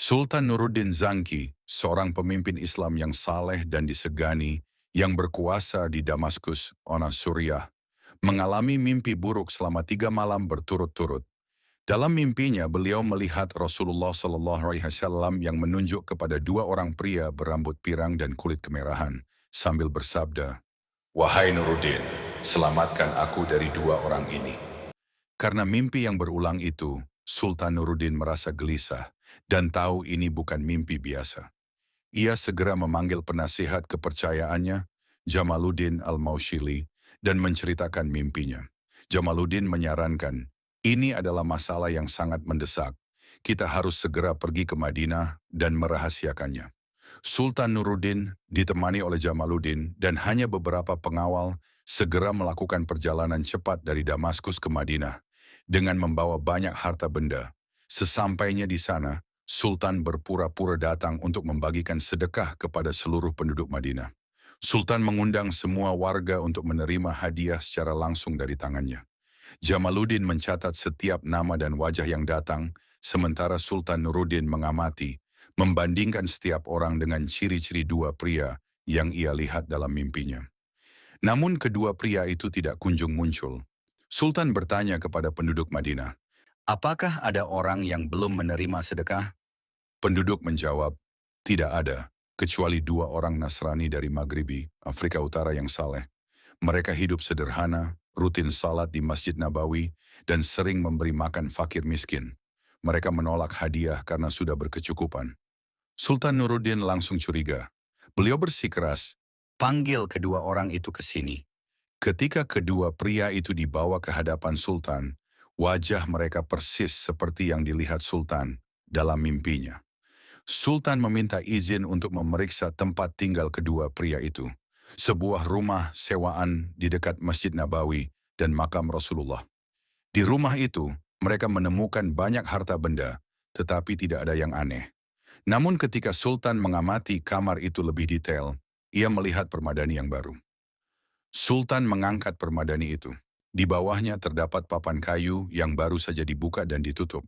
Sultan Nuruddin Zangki, seorang pemimpin Islam yang saleh dan disegani, yang berkuasa di Damaskus, Ona Suriah, mengalami mimpi buruk selama 3 malam berturut-turut. Dalam mimpinya, beliau melihat Rasulullah SAW yang menunjuk kepada 2 orang pria berambut pirang dan kulit kemerahan, sambil bersabda, "Wahai Nuruddin, selamatkan aku dari 2 orang ini." Karena mimpi yang berulang itu, Sultan Nuruddin merasa gelisah dan tahu ini bukan mimpi biasa. Ia segera memanggil penasihat kepercayaannya, Jamaluddin Al-Maushili, dan menceritakan mimpinya. Jamaluddin menyarankan, ini adalah masalah yang sangat mendesak. Kita harus segera pergi ke Madinah dan merahasiakannya. Sultan Nuruddin ditemani oleh Jamaluddin dan hanya beberapa pengawal segera melakukan perjalanan cepat dari Damaskus ke Madinah dengan membawa banyak harta benda. Sesampainya di sana, Sultan berpura-pura datang untuk membagikan sedekah kepada seluruh penduduk Madinah. Sultan mengundang semua warga untuk menerima hadiah secara langsung dari tangannya. Jamaluddin mencatat setiap nama dan wajah yang datang, sementara Sultan Nuruddin mengamati, membandingkan setiap orang dengan ciri-ciri 2 pria yang ia lihat dalam mimpinya. Namun kedua pria itu tidak kunjung muncul. Sultan bertanya kepada penduduk Madinah, apakah ada orang yang belum menerima sedekah? Penduduk menjawab, tidak ada, kecuali 2 orang Nasrani dari Maghribi, Afrika Utara yang saleh. Mereka hidup sederhana, rutin salat di Masjid Nabawi, dan sering memberi makan fakir miskin. Mereka menolak hadiah karena sudah berkecukupan. Sultan Nuruddin langsung curiga. Beliau bersikeras, panggil kedua orang itu ke sini. Ketika kedua pria itu dibawa ke hadapan Sultan, wajah mereka persis seperti yang dilihat Sultan dalam mimpinya. Sultan meminta izin untuk memeriksa tempat tinggal kedua pria itu. Sebuah rumah sewaan di dekat Masjid Nabawi dan makam Rasulullah. Di rumah itu, mereka menemukan banyak harta benda, tetapi tidak ada yang aneh. Namun ketika Sultan mengamati kamar itu lebih detail, ia melihat permadani yang baru. Sultan mengangkat permadani itu. Di bawahnya terdapat papan kayu yang baru saja dibuka dan ditutup.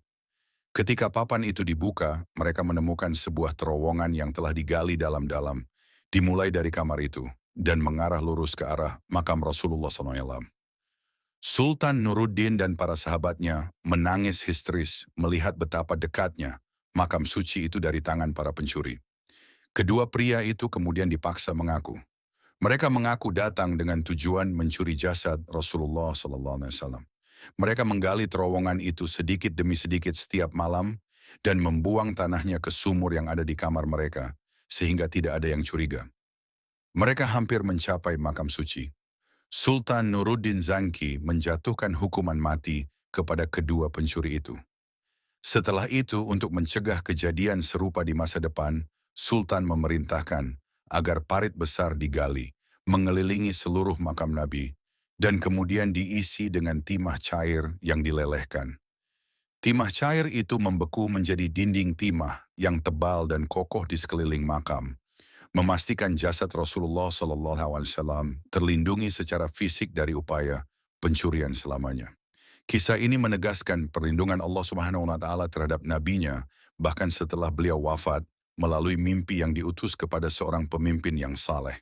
Ketika papan itu dibuka, mereka menemukan sebuah terowongan yang telah digali dalam-dalam, dimulai dari kamar itu, dan mengarah lurus ke arah makam Rasulullah SAW. Sultan Nuruddin dan para sahabatnya menangis histeris melihat betapa dekatnya makam suci itu dari tangan para pencuri. Kedua pria itu kemudian dipaksa mengaku. Mereka mengaku datang dengan tujuan mencuri jasad Rasulullah SAW. Mereka menggali terowongan itu sedikit demi sedikit setiap malam dan membuang tanahnya ke sumur yang ada di kamar mereka, sehingga tidak ada yang curiga. Mereka hampir mencapai makam suci. Sultan Nuruddin Zangki menjatuhkan hukuman mati kepada kedua pencuri itu. Setelah itu, untuk mencegah kejadian serupa di masa depan, Sultan memerintahkan agar parit besar digali, mengelilingi seluruh makam Nabi, dan kemudian diisi dengan timah cair yang dilelehkan. Timah cair itu membeku menjadi dinding timah yang tebal dan kokoh di sekeliling makam, memastikan jasad Rasulullah SAW terlindungi secara fisik dari upaya pencurian selamanya. Kisah ini menegaskan perlindungan Allah Subhanahu wa Ta'ala terhadap nabinya, bahkan setelah beliau wafat, melalui mimpi yang diutus kepada seorang pemimpin yang saleh.